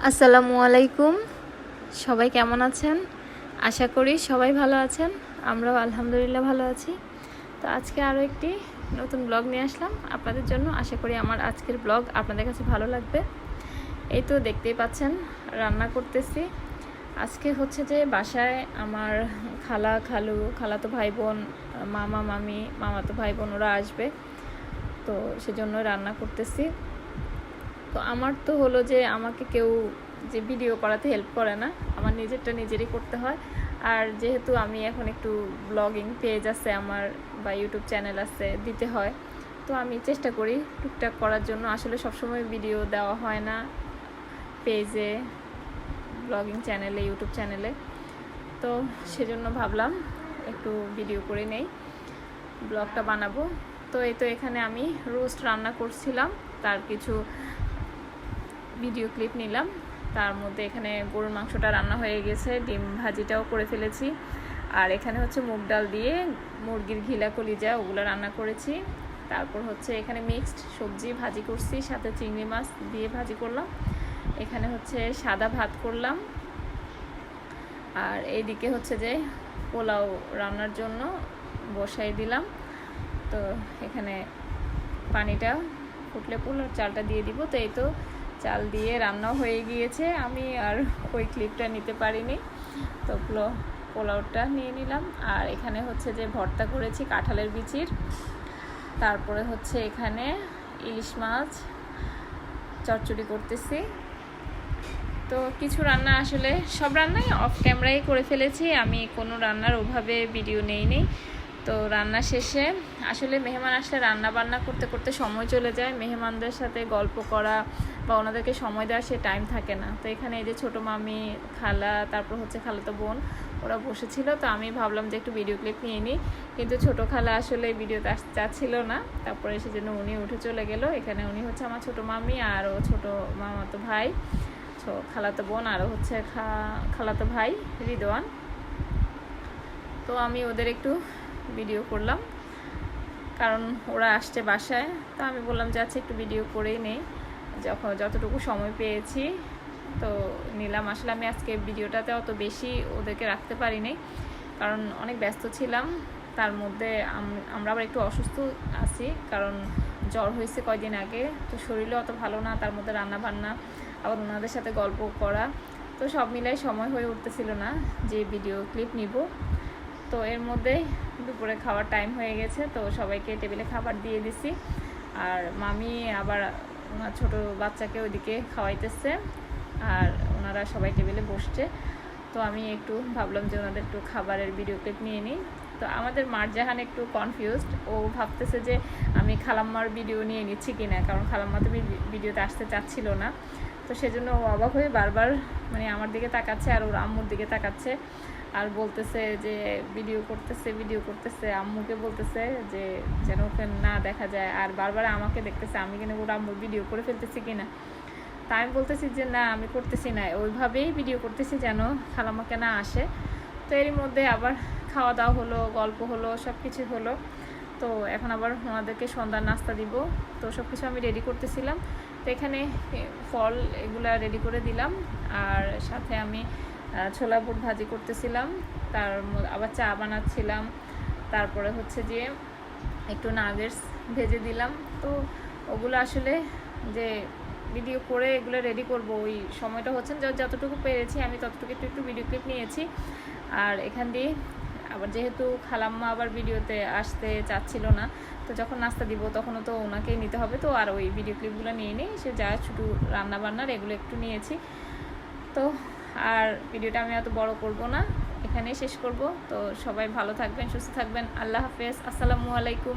আসসালামু আলাইকুম। সবাই কেমন আছেন? আশা করি সবাই ভালো আছেন। আমরাও আলহামদুলিল্লাহ ভালো আছি। তো আজকে আরও একটি নতুন ব্লগ নিয়ে আসলাম আপনাদের জন্য। আশা করি আমার আজকের ব্লগ আপনাদের কাছে ভালো লাগবে। এই তো দেখতেই পাচ্ছেন রান্না করতেছি। আজকে হচ্ছে যে বাসায় আমার খালাতো ভাই বোন, মামা মামি, মামাতো ভাই বোন ওরা আসবে, তো সেজন্য রান্না করতেছি। তো আমার তো হলো যে আমাকে কেউ যে ভিডিও করাতে হেল্প করে না, আমার নিজেরটা নিজেরই করতে হয়। আর যেহেতু আমি এখন একটু ব্লগিং পেজ আছে আমার বা ইউটিউব চ্যানেল আছে, দিতে হয়, তো আমি চেষ্টা করি টুকটাক করার জন্য। আসলে সবসময় ভিডিও দেওয়া হয় না পেজে, ব্লগিং চ্যানেলে, ইউটিউব চ্যানেলে, তো সেজন্য ভাবলাম একটু ভিডিও করে নেই, ব্লগটা বানাবো। তো এই তো এখানে আমি রোস্ট রান্না করছিলাম, তার কিছু ভিডিও ক্লিপ নিলাম। তার মধ্যে এখানে গরুর মাংসটা রান্না হয়ে গেছে, ডিম ভাজিটাও করে ফেলেছি, আর এখানে হচ্ছে মুগ ডাল দিয়ে মুরগির ঘিলা কলিজা ওগুলো রান্না করেছি। তারপর হচ্ছে এখানে মিক্সড সবজি ভাজি করছি, সাথে চিংড়ি মাছ দিয়ে ভাজি করলাম। এখানে হচ্ছে সাদা ভাত করলাম, আর এইদিকে হচ্ছে যে পোলাও রান্নার জন্য বসাই দিলাম। তো এখানে পানিটা ফুটলে পোলাও চালটা দিয়ে দিব। তো এই তো চাল দিয়ে রান্নাও হয়ে গিয়েছে, আমি আর ওই ক্লিপটা নিতে পারিনি, তো পোলাওটা নিয়ে নিলাম। আর এখানে হচ্ছে যে ভর্তা করেছি কাঁঠালের বিচির, তারপরে হচ্ছে এখানে ইলিশ মাছ চচ্চড়ি করতেছি। তো কিছু রান্না আসলে সব রান্নাই অফ ক্যামেরায় করে ফেলেছি, আমি কোনো রান্নার ওভাবে ভিডিও নেইনি। তো রান্না শেষে আসলে মেহমান আসলে রান্না বান্না করতে করতে সময় চলে যায়, মেহমানদের সাথে গল্প করা বা ওনাদেরকে সময় দেওয়ার সে টাইম থাকে না। তো এখানে এই যে ছোটো মামি, খালা, তারপর হচ্ছে খালাতো বোন, ওরা বসেছিল। তো আমি ভাবলাম যে একটু ভিডিও ক্লিপ নিয়ে নিই, কিন্তু ছোটো খালা আসলে ভিডিওতে আসতে চাচ্ছিল না, তারপরে সেজন্য উনি উঠে চলে গেল। এখানে উনি হচ্ছে আমার ছোটো মামি, আর ও ছোটো মামাতো ভাই, খালাতো বোন, আরও হচ্ছে খালাতো ভাই রিদওয়ান। তো আমি ওদের একটু ভিডিও করলাম, কারণ ওরা আসছে বাসায়। তো আমি বললাম যে আচ্ছা একটু ভিডিও করেই নেই, যতটুকু সময় পেয়েছি তো নিলাম। আসলে আমি আজকে ভিডিওটাতে অত বেশি ওদেরকে রাখতে পারিনি, কারণ অনেক ব্যস্ত ছিলাম। তার মধ্যে আমরা আবার একটু অসুস্থ আছি, কারণ জ্বর হয়েছে কয়দিন আগে, তো শরীরও অত ভালো না, তার মধ্যে রান্না বান্না, আবার ওনাদের সাথে গল্প করা, তো সব মিলাই সময় হয়ে উঠতেছিল না যে ভিডিও ক্লিপ নিব। তো এর মধ্যেই দুপুরে খাওয়ার টাইম হয়ে গেছে, তো সবাইকে টেবিলে খাবার দিয়ে দিছি। আর মামি আবার ওনার ছোটো বাচ্চাকে ওইদিকে খাওয়াইতেছে, আর ওনারা সবাই টেবিলে বসছে। তো আমি একটু ভাবলাম যে ওনাদের একটু খাবারের ভিডিও ক্লিপ নিয়ে নিই। তো আমাদের মারজাহান একটু কনফিউজড, ও ভাবতেছে যে আমি খালাম্মার ভিডিও নিয়ে নিচ্ছি কিনা, কারণ খালাম্মা তো ভিডিওতে আসতে চাচ্ছিল না। তো সেজন্য ও অবাক হয়ে বারবার মানে আমার দিকে তাকাচ্ছে আর ওর আম্মুর দিকে তাকাচ্ছে, আর বলতেছে যে ভিডিও করতেছে, আম্মুকে বলতেছে যে যেন ওকে না দেখা যায়, আর বারবার আমাকে দেখতেছে আমি কিনা ওর আম্মুর ভিডিও করে ফেলতেছি কিনা। তাই আমি বলতেছি যে না, আমি করতেছি না, ওইভাবেই ভিডিও করতেছি যেন খালাম্মাকে না আসে। তো এরই মধ্যে আবার খাওয়া দাওয়া হলো, গল্প হলো, সব কিছু হলো। তো এখন আবার ওনাদেরকে সন্ধ্যার নাস্তা দিব, তো সব কিছু আমি রেডি করতেছিলাম। তো এখানে ফল এগুলা রেডি করে দিলাম, আর সাথে আমি ছোলা বুট ভাজি করতেছিলাম, তার আবার চা বানাচ্ছিলাম, তারপরে হচ্ছে যে একটু নাগেটস ভেজে দিলাম। তো ওগুলো আসলে যে ভিডিও করে এগুলো রেডি করব, ওই সময়টা হচ্ছে যতটুকু পেরেছি আমি ততটুকু একটু ভিডিও ক্লিপ নিয়েছি। আর এখান দিয়ে আবার যেহেতু খালাম্মা আবার ভিডিওতে আসতে চাচ্ছিল না, তো যখন নাস্তা দিব তখনও তো ওনাকেই নিতে হবে, তো আর ওই ভিডিও ক্লিপগুলো নিয়ে নিই, সে যা শুধু রান্না বান্নার এগুলো একটু নিয়েছি। তো আর ভিডিওটা আমি অত বড় করব না, এখানেই শেষ করব। তো সবাই ভালো থাকবেন, সুস্থ থাকবেন, আল্লাহ হাফেজ, আসসালামু আলাইকুম।